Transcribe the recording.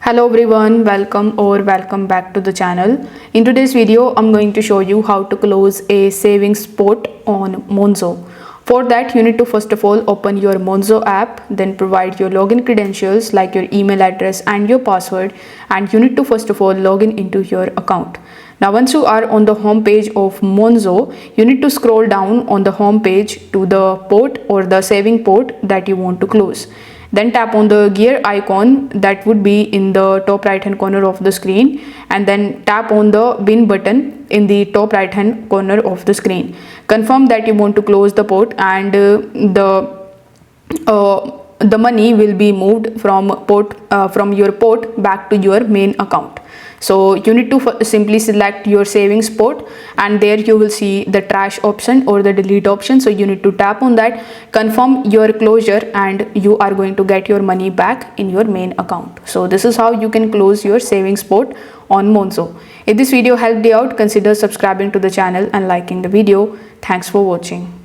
Hello everyone, welcome back to the channel. In today's video, I'm going to show you how to close a savings pot on Monzo. For that, you need to first of all open your Monzo app, then provide your login credentials like your email address and your password, and you need to first of all log into your account. Now once you are on the home page of Monzo, you need to scroll down on the home page to the pot or the saving pot that you want to close. Then tap on the gear icon that would be in the top right hand corner of the screen, and then tap on the bin button in the top right hand corner of the screen. Confirm that you want to close the pot, and the money will be moved from your pot back to your main account. So you need to simply select your savings pot, and there you will see the trash option or the delete option. So you need to tap on that, confirm your closure, and you are going to get your money back in your main account. So this is how you can close your savings pot on Monzo. If this video helped you out, consider subscribing to the channel and liking the video. Thanks for watching.